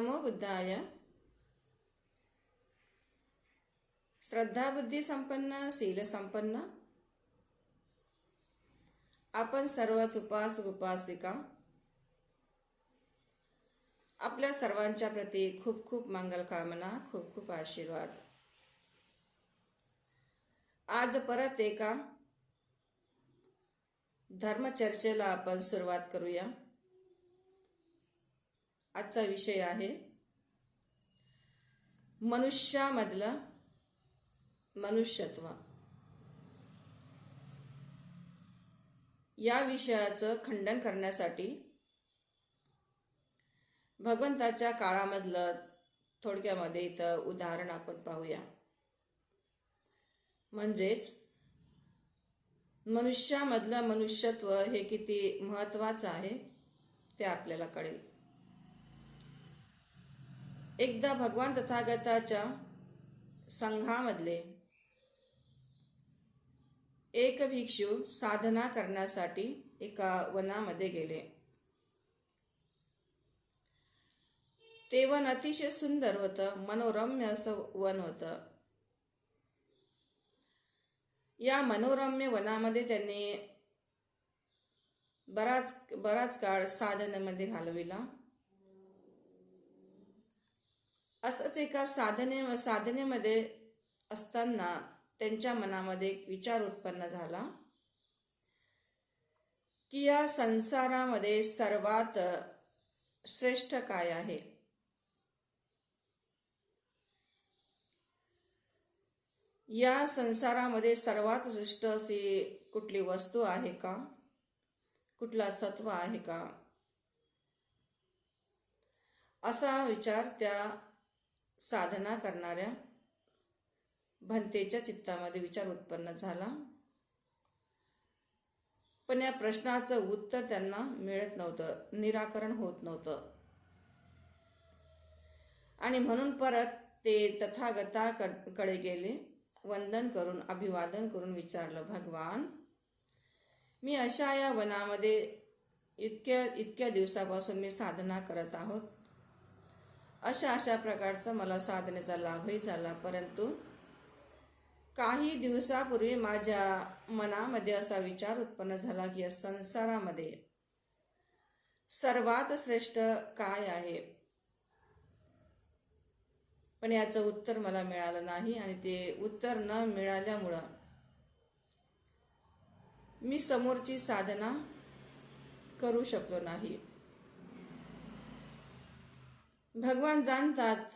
नमो बुद्धाय. श्रद्धा बुद्धी संपन्न, शील संपन्न आपण सर्वच उपासक उपासिका, आपल्या सर्वांच्या प्रती खूप खूप मंगल कामना, खूप खूप आशीर्वाद. आज परत एका धर्मचर्चेला आपण सुरुवात करूया. आजचा विषय आहे मनुष्यामधलं मनुष्यत्व. या विषयाचं खंडन करण्यासाठी भगवंताच्या काळामधलं थोडक्यामध्ये इथं उदाहरण आपण पाहूया. म्हणजेच मनुष्यामधलं मनुष्यत्व हे किती महत्त्वाचं आहे ते आपल्याला कळेल. एकदा भगवान तथागताच्या संघामधले एक भिक्षू साधना करण्यासाठी एका वनामध्ये गेले. ते वन अतिशय सुंदर होतं, मनोरम्य असं वन होतं. या मनोरम्य वनामध्ये त्यांनी बराच काळ साधनेमध्ये घालविला. असंच एका साधनेमध्ये असताना त्यांच्या मनामध्ये एक विचार उत्पन्न झाला की या संसारामध्ये सर्वात श्रेष्ठ काय आहे. या संसारामध्ये सर्वात श्रेष्ठ अशी कुठली वस्तू आहे का, कुठला सत्व आहे का, असा विचार त्या साधना करणाऱ्या भंतेच्या चित्तामध्ये विचार उत्पन्न झाला. पण या प्रश्नाचं उत्तर त्यांना मिळत नव्हतं, निराकरण होत नव्हतं. आणि म्हणून परत ते तथागताकडे गेले. वंदन करून, अभिवादन करून विचारलं, भगवान, मी अशा या वनामध्ये इतक्या दिवसापासून मी साधना करत आहोत. अशा प्रकारचा मला साधनेचा लाभही झाला. परंतु काही दिवसापूर्वी माझ्या मनामध्ये असा विचार उत्पन्न झाला की या संसारामध्ये सर्वात श्रेष्ठ काय आहे. पण याचं उत्तर मला मिळालं नाही. आणि ते उत्तर न मिळाल्यामुळं मी समोरची साधना करू शकलो नाही. भगवान जाणतात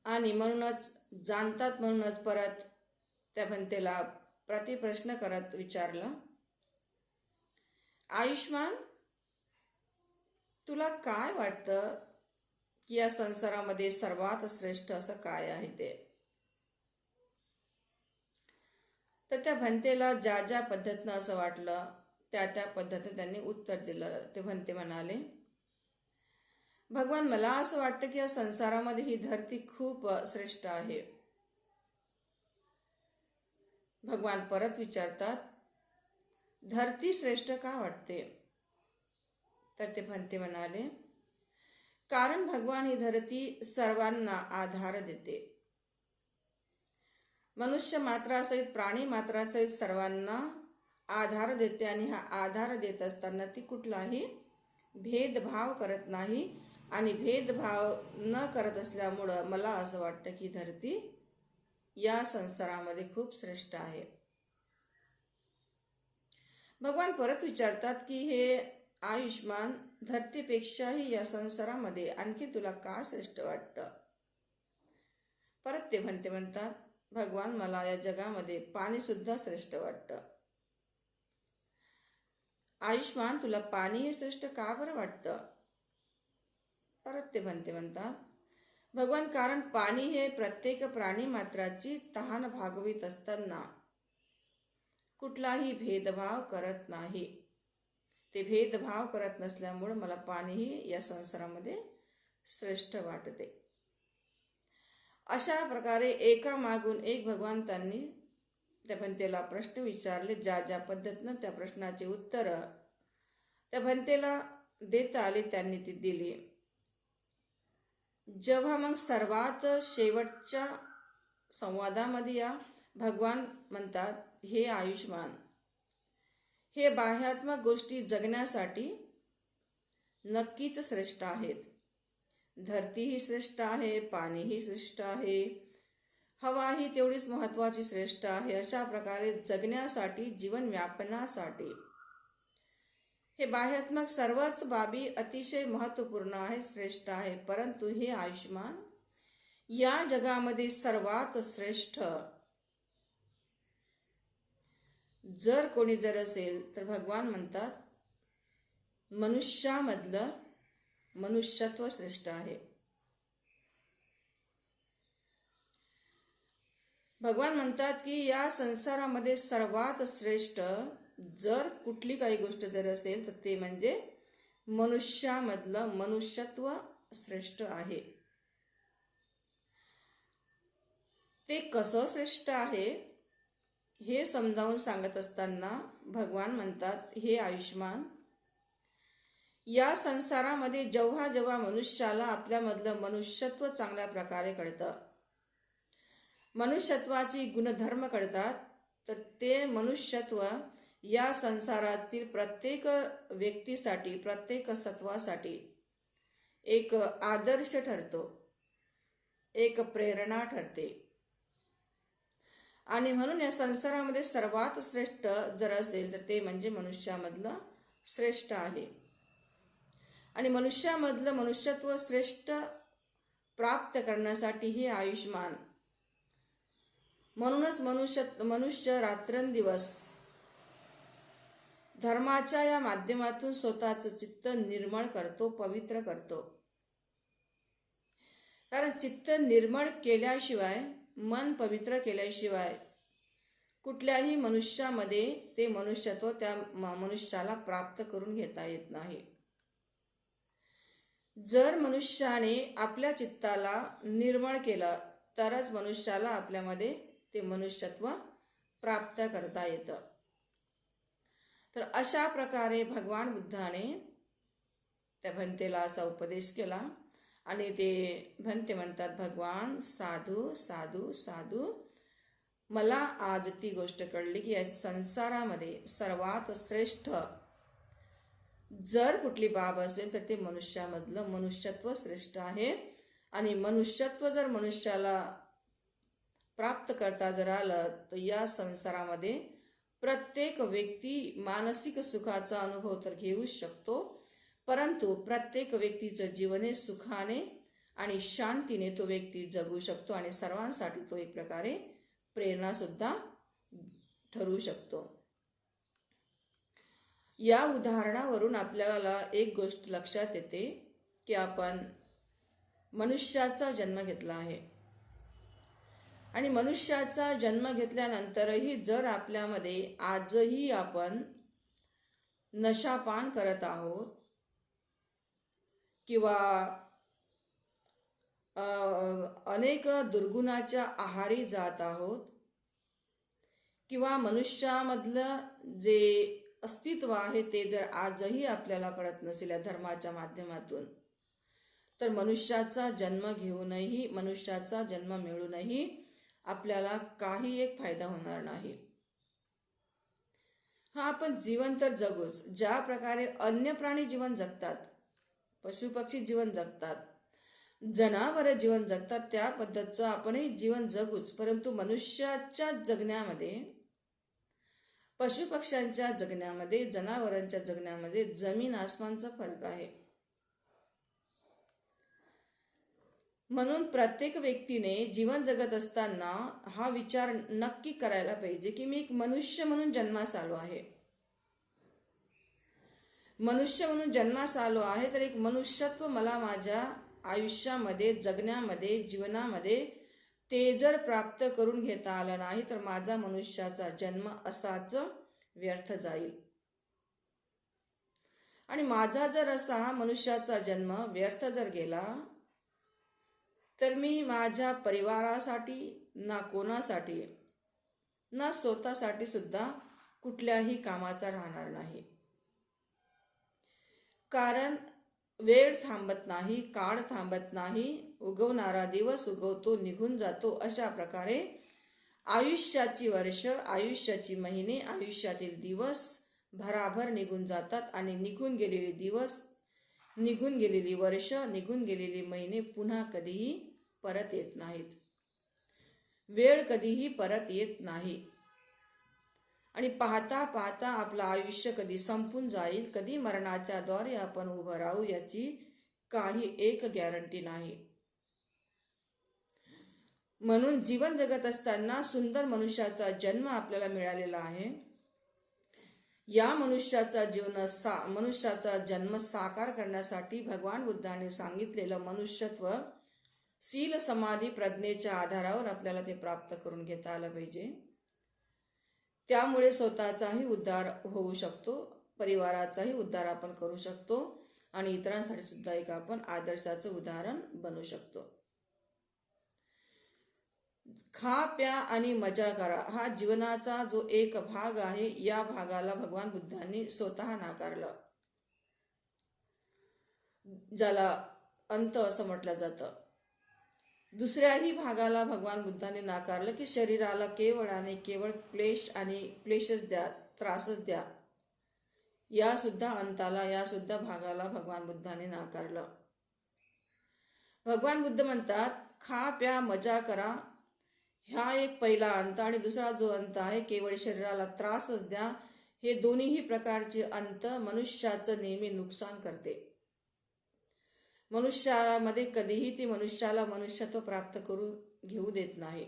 आणि म्हणूनच परत त्या भंतेला प्रतिप्रश्न करत विचारलं, आयुष्मान, तुला काय वाटतं की या संसारामध्ये सर्वात श्रेष्ठ असं काय आहे ते. तर त्या भंतेला ज्या पद्धतीनं असं वाटलं त्या पद्धतीने त्यांनी उत्तर दिलं. ते भंते म्हणाले, भगवान, मला असं वाटतं की या संसारामध्ये ही धरती खूप श्रेष्ठ आहे. भगवान परत विचारतात, धरती श्रेष्ठ का वाटते. तर ते भंते म्हणाले, कारण भगवान ही धरती सर्वांना आधार देते. मनुष्य मात्रासहित, प्राणी मात्रासहित सर्वांना आधार देते. आणि हा आधार देत असताना ती कुठलाही भेदभाव करत नाही. आणि भेदभाव न करत असल्यामुळं मला असं वाटतं की धरती या संसारामध्ये खूप श्रेष्ठ आहे. भगवान परत विचारतात की हे आयुष्मान, धरतीपेक्षाही या संसारामध्ये आणखी तुला का श्रेष्ठ वाटतं. परत ते भंते म्हणतात, भगवान, मला या जगामध्ये पाणी सुद्धा श्रेष्ठ वाटतं. आयुष्मान, तुला पाणी हे श्रेष्ठ का बरं वाटतं. परत ते भंते म्हणतात, भगवान, कारण पाणी हे प्रत्येक प्राणी मात्राची तहान भागवित असताना कुठलाही भेदभाव करत नाही. ते भेदभाव करत नसल्यामुळे मला पाणीही या संसारामध्ये श्रेष्ठ वाटते. अशा प्रकारे एकामागून एक भगवंतांनी त्या भंतेला प्रश्न विचारले. ज्या पद्धतीनं त्या प्रश्नाची उत्तरं त्या भंतेला देता आली त्यांनी ती दिली. जेव्हा मग सर्वात शेवटच्या संवादामध्ये या भगवान म्हणतात, हे आयुष्मान, हे बाह्यात्मक गोष्टी जगण्यासाठी नक्कीच श्रेष्ठ आहेत. धरतीही श्रेष्ठ आहे, पाणीही श्रेष्ठ आहे, हवाही तेवढीच महत्त्वाची श्रेष्ठ आहे. अशा प्रकारे जगण्यासाठी, जीवन व्यापनासाठी हे बाह्यात्मक सर्वच बाबी अतिशय महत्त्वपूर्ण आहे, श्रेष्ठ आहे. परंतु हे आयुष्मान, या जगामध्ये सर्वात श्रेष्ठ जर कोणी जर असेल तर भगवान म्हणतात, मनुष्यामधलं मनुष्यत्व श्रेष्ठ आहे. भगवान म्हणतात की या संसारामध्ये सर्वात श्रेष्ठ जर कुठली काही गोष्ट जर असेल तर ते म्हणजे मनुष्यामधलं मनुष्यत्व श्रेष्ठ आहे. ते कसं श्रेष्ठ आहे हे समजावून सांगत असताना भगवान म्हणतात, हे आयुष्मान, या संसारामध्ये जेव्हा जेव्हा मनुष्याला आपल्यामधलं मनुष्यत्व चांगल्या प्रकारे कळतं, मनुष्यत्वाची गुणधर्म कळतात, तर ते मनुष्यत्व या संसारातील प्रत्येक व्यक्तीसाठी, प्रत्येक सत्वासाठी एक आदर्श ठरतो, एक प्रेरणा ठरते. आणि म्हणून या संसारामध्ये सर्वात श्रेष्ठ जर असेल तर ते म्हणजे मनुष्यामधलं श्रेष्ठ आहे. आणि मनुष्यामधलं मनुष्यत्व श्रेष्ठ प्राप्त करण्यासाठी हे आयुष्मान, म्हणूनच मनुष्य रात्रंदिवस धर्माच्या या माध्यमातून स्वतःचं चित्त निर्मळ करतो, पवित्र करतो. कारण चित्त निर्मळ केल्याशिवाय, मन पवित्र केल्याशिवाय कुठल्याही मनुष्यामध्ये ते मनुष्यत्व त्या मनुष्याला प्राप्त करून घेता येत नाही. जर मनुष्याने आपल्या चित्ताला निर्मळ केलं तरच मनुष्याला आपल्यामध्ये ते मनुष्यत्व प्राप्त करता येतं. तर अशा प्रकारे भगवान बुद्धाने त्या भंतेला असा उपदेश केला. आणि ते भंते म्हणतात, भगवान, साधू साधू साधू, मला आज ती गोष्ट कळली की या संसारामध्ये सर्वात श्रेष्ठ जर कुठली बाब असेल तर ते मनुष्यामधलं मनुष्यत्व श्रेष्ठ आहे. आणि मनुष्यत्व जर मनुष्याला प्राप्त करता जर आलं तर या संसारामध्ये प्रत्येक व्यक्ती मानसिक सुखाचा अनुभव तर घेऊ शकतो, परंतु प्रत्येक व्यक्तीचं जीवन हे सुखाने आणि शांतीने तो व्यक्ती जगू शकतो आणि सर्वांसाठी तो एक प्रकारे प्रेरणा सुद्धा ठरू शकतो. या उदाहरणावरून आपल्याला एक गोष्ट लक्षात येते की आपण मनुष्याचा जन्म घेतला आहे आणि मनुष्याचा जन्म घेतल्यानंतरही जर आपल्यामध्ये आजही आपण नशापान करत आहोत किंवा अनेक दुर्गुणाच्या आहारी जात आहोत किंवा मनुष्यामधलं जे अस्तित्व आहे ते जर आजही आपल्याला कळत नसेल या धर्माच्या माध्यमातून, तर मनुष्याचा जन्म घेऊनही, मनुष्याचा जन्म मिळूनही आपल्याला काही एक फायदा होणार नाही. हा, आपण जीवन तर जगूच, ज्या प्रकारे अन्य प्राणी जीवन जगतात, पशुपक्षी जीवन जगतात, जनावरे जीवन जगतात, त्या पद्धतीचं आपणही जीवन जगूच. परंतु मनुष्याच्या जगण्यामध्ये, पशुपक्ष्यांच्या जगण्यामध्ये, जनावरांच्या जगण्यामध्ये जमीन आसमानचा फरक आहे. म्हणून प्रत्येक व्यक्तीने जीवन जगत असताना हा विचार नक्की करायला पाहिजे की मी एक मनुष्य म्हणून जन्मास आलो आहे. मनुष्य म्हणून जन्मास आलो आहे तर एक मनुष्यत्व मला माझ्या आयुष्यामध्ये, जगण्यामध्ये, जीवनामध्ये ते जर प्राप्त करून घेता आलं नाही तर माझा मनुष्याचा जन्म असाच व्यर्थ जाईल. आणि माझा जर असा मनुष्याचा जन्म व्यर्थ जर गेला तर मी माझ्या परिवारासाठी ना कोणासाठी ना स्वतःसाठी सुद्धा कुठल्याही कामाचा राहणार नाही. कारण वेळ थांबत नाही, काळ थांबत नाही, उगवणारा दिवस उगवतो, निघून जातो. अशा प्रकारे आयुष्याची वर्ष, आयुष्याची महिने, आयुष्यातील दिवस भराभर निघून जातात आणि निघून गेलेले दिवस, निघून गेलेली वर्ष, निघून गेलेले महिने पुन्हा कधीही परत येत नाहीत. वेळ कधीही परत येत नाही आणि पाहता पाहता आपलं आयुष्य कधी संपून जाईल, कधी मरणाच्या द्वारे आपण उभं राहू याची काही एक गॅरंटी नाही. म्हणून जीवन जगत असताना सुंदर मनुष्याचा जन्म आपल्याला मिळालेला आहे. या मनुष्याचा जन्म साकार करण्यासाठी भगवान बुद्धाने सांगितलेलं मनुष्यत्व शील समाधी प्रज्ञेच्या आधारावर आपल्याला ते प्राप्त करून घेता आलं पाहिजे. त्यामुळे स्वतःचाही उद्धार होऊ शकतो, परिवाराचाही उद्धार आपण करू शकतो आणि इतरांसाठी सुद्धा एक आपण आदर्शाचं उदाहरण बनू शकतो. खा प्या आणि मजा करा हा जीवनाचा जो एक भाग आहे, या भागाला भगवान बुद्धांनी स्वतः नाकारलं, ज्याला अंत असं म्हटलं जातं. दुसऱ्याही भागाला भगवान बुद्धांनी नाकारलं की शरीराला केवळ आणि केवळ क्लेश आणि क्लेशच द्या, त्रासच द्या. या सुद्धा अंताला, या सुद्धा भागाला भगवान बुद्धांनी नाकारलं. भगवान बुद्ध म्हणतात खा प्या मजा करा, हा एक पहिला अंत आणि दुसरा जो अंत आहे केवळ शरीराला त्रासच द्या, हे दोन्हीही प्रकारचे अंत मनुष्याचं नेहमी नुकसान करते. मनुष्यामध्ये कधीही ती मनुष्याला मनुष्यत्व प्राप्त घेऊ देत नाही.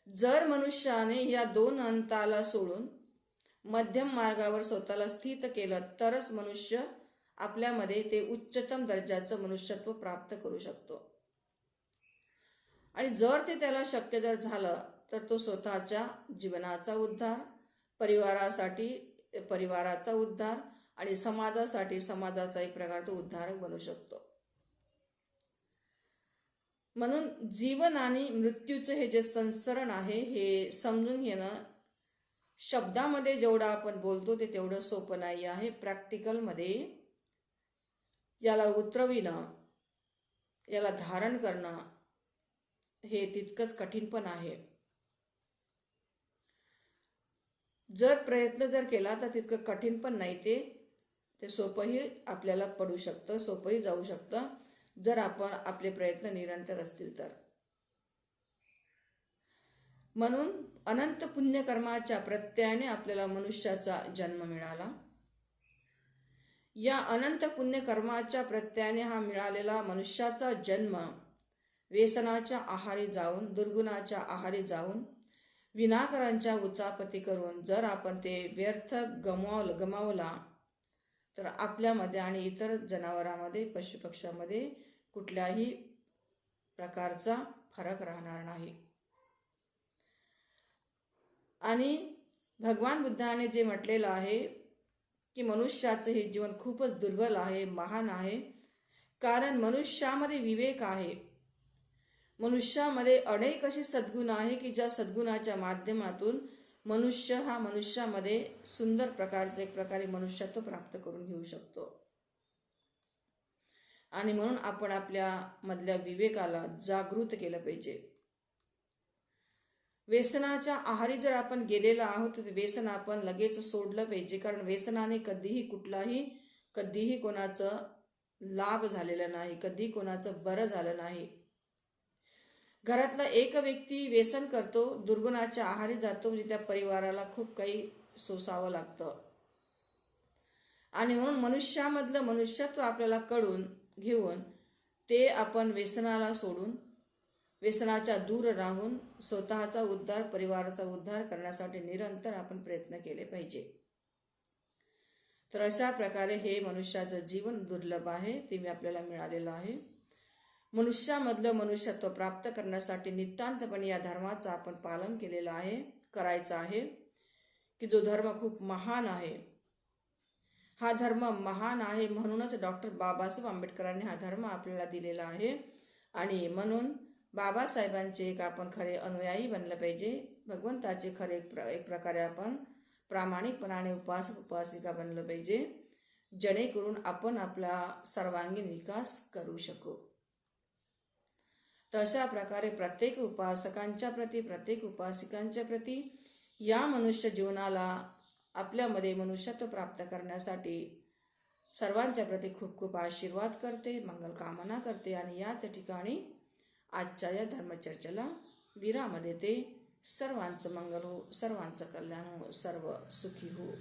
जर मनुष्याने या दोन अंताला सोडून मध्यम मार्गावर स्वतःला स्थित केलं तरच मनुष्य आपल्यामध्ये ते उच्चतम दर्जाचं मनुष्यत्व प्राप्त करू शकतो. आणि जर ते त्याला शक्य जर झालं तर तो स्वतःच्या जीवनाचा उद्धार, परिवाराचा उद्धार आणि समाजासाठी समाजाचा एक प्रकार तो उद्धारक बनू शकतो. म्हणून जीवन आणि मृत्यूचे हे जे संसरण आहे हे समजून घेणं शब्दामध्ये जेवढं आपण बोलतो ते तेवढं सोपं नाही आहे. प्रॅक्टिकलमध्ये याला उतरविणं, याला धारण करणं हे तितकंच कठीण पण आहे. जर प्रयत्न जर केला तर तितकं कठीण पण नाही, ते सोपंही आपल्याला पडू शकतं, सोपंही जाऊ शकतं जर आपण आपले प्रयत्न निरंतर असतील तर. म्हणून अनंत पुण्यकर्माच्या प्रत्ययाने आपल्याला मनुष्याचा जन्म मिळाला. या अनंत पुण्यकर्माच्या प्रत्ययाने हा मिळालेला मनुष्याचा जन्म व्यसनाच्या आहारी जाऊन, दुर्गुणाच्या आहारी जाऊन, विनाकारांच्या उचापती करून जर आपण ते व्यर्थ गमावला तर आपल्यामध्ये आणि इतर जनावरांमध्ये, पशुपक्ष्यामध्ये कुठल्याही प्रकारचा फरक राहणार नाही. आणि भगवान बुद्धाने जे म्हटलेलं आहे की मनुष्याचं हे जीवन खूपच दुर्बल आहे, महान आहे, कारण मनुष्यामध्ये विवेक आहे. मनुष्यामध्ये अनेक अशी सद्गुण आहे की ज्या सद्गुणाच्या माध्यमातून मनुष्य हा मनुष्यामध्ये सुंदर प्रकारचं एक प्रकारे मनुष्यत्व प्राप्त करून घेऊ शकतो. आणि म्हणून आपण आपल्या मधल्या विवेकाला जागृत केलं पाहिजे. व्यसनाच्या आहारी जर आपण गेलेला आहोत तर व्यसन आपण लगेच सोडलं पाहिजे, कारण व्यसनाने कधीही कोणाचं लाभ झालेलं नाही, कधी कोणाचं बरं झालं नाही. घरातला एक व्यक्ती व्यसन करतो, दुर्गुणाच्या आहारी जातो, म्हणजे त्या परिवाराला खूप काही सोसावं लागतं. आणि म्हणून मनुष्यामधलं मनुष्यत्व आपल्याला कळून घेऊन ते आपण व्यसनाला सोडून, व्यसनाच्या दूर राहून स्वतःचा उद्धार, परिवाराचा उद्धार करण्यासाठी निरंतर आपण प्रयत्न केले पाहिजे. तर अशा प्रकारे हे मनुष्याचं जीवन दुर्लभ आहे, ते मी आपल्याला मिळालेलं आहे. मनुष्यामधलं मनुष्यत्व प्राप्त करण्यासाठी नितांतपणे या धर्माचं आपण पालन केलेलं आहे, करायचं आहे, की जो धर्म खूप महान आहे. हा धर्म महान आहे म्हणूनच डॉक्टर बाबासाहेब आंबेडकरांनी हा धर्म आपल्याला दिलेला आहे. आणि म्हणून बाबासाहेबांचे एक आपण खरे अनुयायी बनलं पाहिजे. भगवंताचे खरे एक प्रकारे आपण प्रामाणिकपणाने उपासिका बनलं पाहिजे. जेणेकरून आपण आपला सर्वांगीण विकास करू शकू. तर अशा प्रकारे प्रत्येक उपासिकांच्या प्रती या मनुष्य जीवनाला आपल्यामध्ये मनुष्यत्व प्राप्त करण्यासाठी सर्वांच्या प्रती खूप खूप आशीर्वाद करते, मंगल कामना करते आणि याच ठिकाणी आजच्या या धर्मचर्चेला विराम देते. सर्वांचं मंगल हो, सर्वांचं कल्याण हो, सर्व सुखी हो.